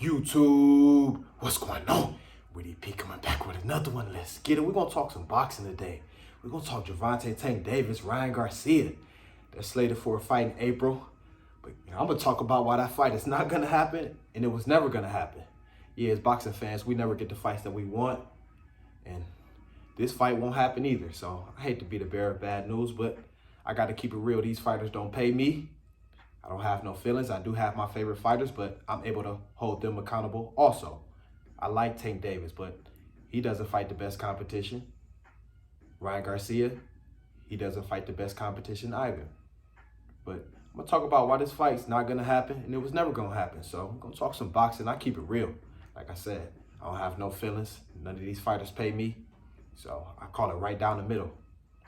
YouTube, what's going on? Woody P coming back with another one. Let's get it. We're going to talk some boxing today. We're going to talk Gervonta Tank Davis, Ryan Garcia. They're slated for a fight in April. But I'm going to talk about why that fight is not going to happen, and it was never going to happen. Yeah, as boxing fans, we never get the fights that we want, and this fight won't happen either. So I hate to be the bearer of bad news, but I got to keep it real. These fighters don't pay me. I don't have no feelings. I do have my favorite fighters, but I'm able to hold them accountable also. I like Tank Davis, but he doesn't fight the best competition. Ryan Garcia, he doesn't fight the best competition either. But I'm going to talk about why this fight's not going to happen, and it was never going to happen. So I'm going to talk some boxing. I keep it real. Like I said, I don't have no feelings. None of these fighters pay me. So I call it right down the middle.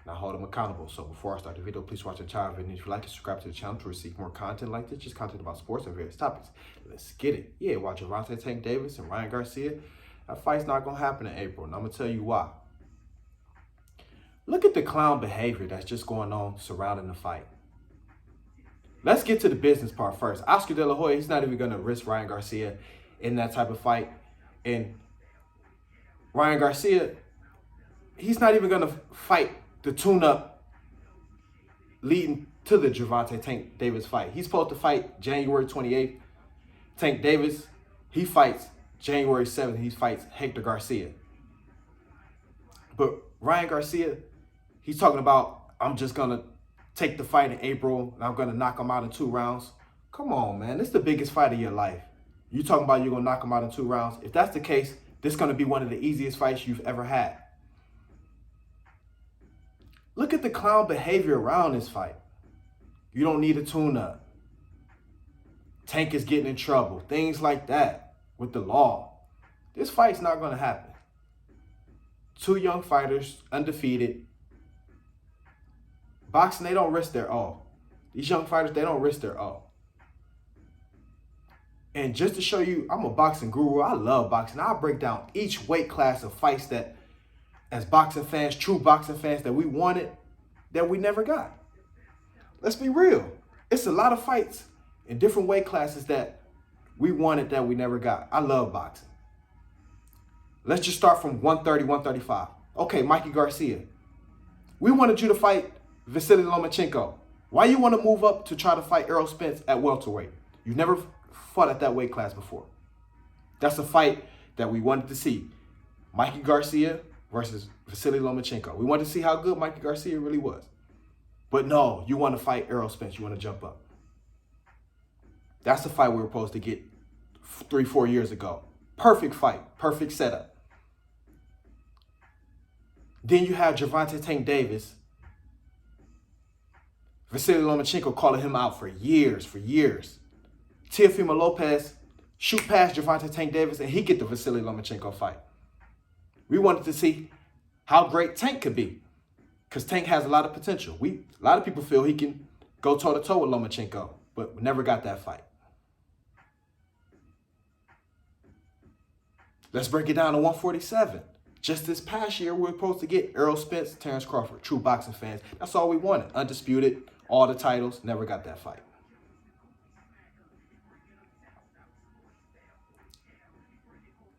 And I hold them accountable. So before I start the video, please watch the channel. And if you like it, subscribe to the channel to receive more content like this. Just content about sports and various topics. Let's get it. Yeah, watch Gervonta Tank Davis and Ryan Garcia. That fight's not going to happen in April. And I'm going to tell you why. Look at the clown behavior that's just going on surrounding the fight. Let's get to the business part first. Oscar De La Hoya, he's not even going to risk Ryan Garcia in that type of fight. And Ryan Garcia, he's not even going to fight the tune-up leading to the Gervonta Tank Davis fight. He's supposed to fight January 28th. Tank Davis, he fights January 7th. He fights Hector Garcia. But Ryan Garcia, he's talking about, I'm just going to take the fight in April, and I'm going to knock him out in 2 rounds. Come on, man. This is the biggest fight of your life. You talking about you're going to knock him out in 2 rounds. If that's the case, this is going to be one of the easiest fights you've ever had. Look at the clown behavior around this fight. You don't need a tune-up. Tank is getting in trouble. Things like that with the law. This fight's not going to happen. 2 young fighters, undefeated. Boxing, they don't risk their all. These young fighters, they don't risk their all. And just to show you, I'm a boxing guru. I love boxing. I'll break down each weight class of fights that, as boxing fans, true boxing fans, that we wanted, that we never got. Let's be real. It's a lot of fights in different weight classes that we wanted that we never got. I love boxing. Let's just start from 130, 135. Okay, Mikey Garcia. We wanted you to fight Vasily Lomachenko. Why you want to move up to try to fight Errol Spence at welterweight? You've never fought at that weight class before. That's a fight that we wanted to see. Mikey Garcia versus Vasily Lomachenko. We wanted to see how good Mikey Garcia really was. But no, you want to fight Errol Spence. You want to jump up. That's the fight we were supposed to get 3-4 years ago. Perfect fight. Perfect setup. Then you have Gervonta Tank Davis. Vasily Lomachenko calling him out for years. Teofimo Lopez shoot past Gervonta Tank Davis and he get the Vasily Lomachenko fight. We wanted to see how great Tank could be, because Tank has a lot of potential. A lot of people feel he can go toe-to-toe with Lomachenko, but we never got that fight. Let's break it down to 147. Just this past year, we were supposed to get Errol Spence, Terrence Crawford, true boxing fans. That's all we wanted. Undisputed, all the titles, never got that fight.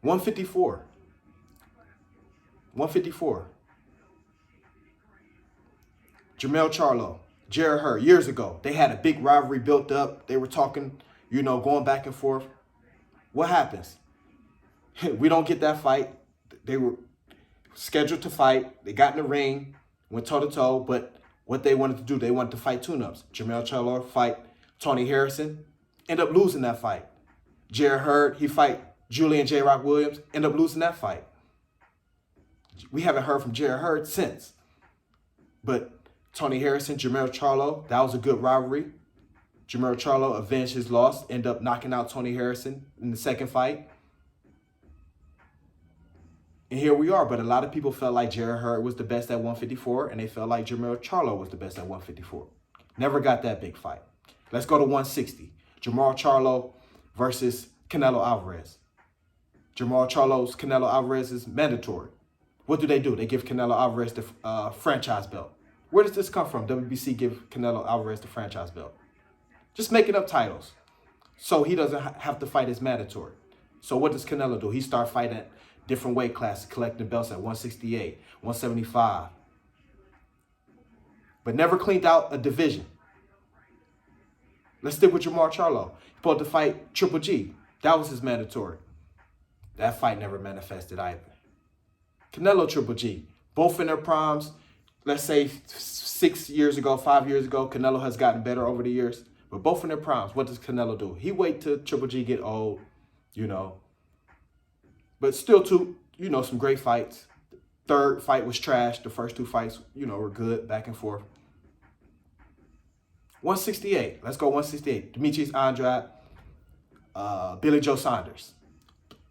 $154. Jermell Charlo, Jarrett Hurd, years ago. They had a big rivalry built up. They were talking, going back and forth. What happens? We don't get that fight. They were scheduled to fight. They got in the ring, went toe-to-toe, but what they wanted to do, they wanted to fight tune-ups. Jermell Charlo fight Tony Harrison, end up losing that fight. Jarrett Hurd, he fight Julian J. Rock Williams, end up losing that fight. We haven't heard from Jarrett Hurd since. But Tony Harrison, Jermell Charlo, that was a good rivalry. Jermell Charlo avenged his loss, end up knocking out Tony Harrison in the second fight. And here we are, but a lot of people felt like Jarrett Hurd was the best at 154, and they felt like Jermell Charlo was the best at 154. Never got that big fight. Let's go to 160. Jermell Charlo versus Canelo Alvarez. Jermell Charlo's Canelo Alvarez is mandatory. What do? They give Canelo Alvarez the franchise belt. Where does this come from? WBC give Canelo Alvarez the franchise belt. Just making up titles so he doesn't have to fight as mandatory. So what does Canelo do? He start fighting at different weight classes, collecting belts at 168, 175. But never cleaned out a division. Let's stick with Jamar Charlo. He's supposed to fight Triple G. That was his mandatory. That fight never manifested either. Canelo, Triple G, both in their primes. Let's say 6 years ago, 5 years ago, Canelo has gotten better over the years. But both in their primes, what does Canelo do? He wait till Triple G get old, you know. But still some great fights. Third fight was trash. The first 2 fights, were good, back and forth. 168. Let's go 168. Demetrius Andrade, Billy Joe Saunders.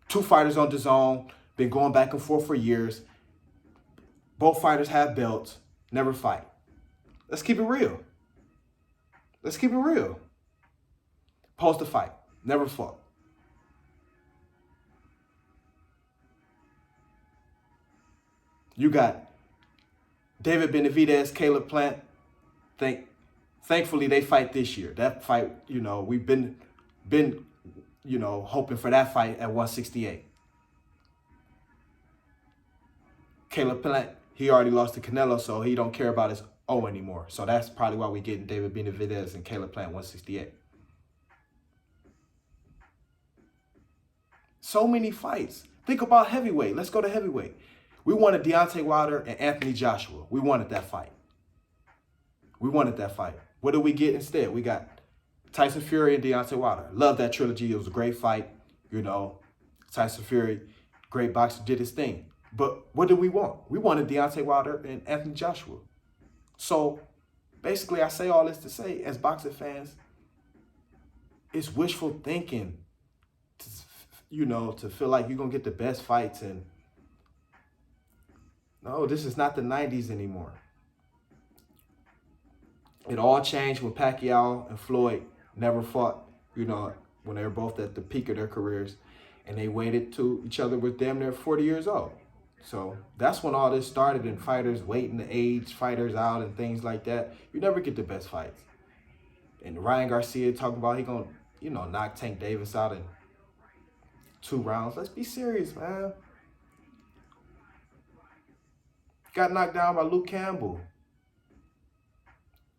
2 fighters on DAZN, been going back and forth for years. Both fighters have belts, never fight. Let's keep it real. Let's keep it real. Supposed to fight, never fought. You got David Benavidez, Caleb Plant. Thankfully, they fight this year. That fight, we've been hoping for that fight at 168. Caleb Plant, he already lost to Canelo, so he don't care about his O anymore. So that's probably why we're getting David Benavidez and Caleb Plant 168. So many fights. Think about heavyweight. Let's go to heavyweight. We wanted Deontay Wilder and Anthony Joshua. We wanted that fight. What did we get instead? We got Tyson Fury and Deontay Wilder. Love that trilogy. It was a great fight. Tyson Fury, great boxer, did his thing. But what did we want? We wanted Deontay Wilder and Anthony Joshua. So basically, I say all this to say, as boxing fans, it's wishful thinking to feel like you're going to get the best fights. And no, this is not the 90s anymore. It all changed when Pacquiao and Floyd never fought, when they were both at the peak of their careers, and they waited to each other with damn near 40 years old. So that's when all this started, and fighters waiting to age fighters out and things like that. You never get the best fights. And Ryan Garcia talking about he going to, knock Tank Davis out in 2 rounds. Let's be serious, man. Got knocked down by Luke Campbell.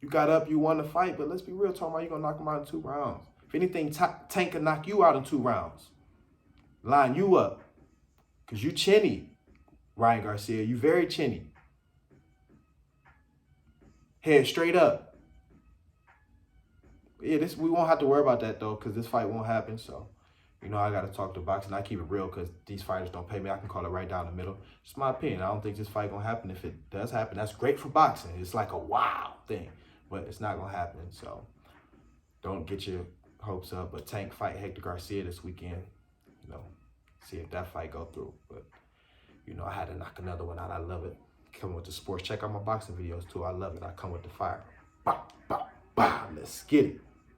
You got up, you won the fight, but let's be real, talking about you're going to knock him out in 2 rounds. If anything, Tank can knock you out in 2 rounds. Line you up. Because you chinny, Ryan Garcia. You very chinny. Head straight up. Yeah, we won't have to worry about that, though, because this fight won't happen. So, I got to talk to boxing. I keep it real because these fighters don't pay me. I can call it right down the middle. It's my opinion. I don't think this fight going to happen. If it does happen, that's great for boxing. It's like a wow thing. But it's not going to happen. So, don't get your hopes up. But Tank fight Hector Garcia this weekend. See if that fight go through. But, I had to knock another one out. I love it. Coming with the sports. Check out my boxing videos, too. I love it. I come with the fire. Bah, bah, bah. Let's get it.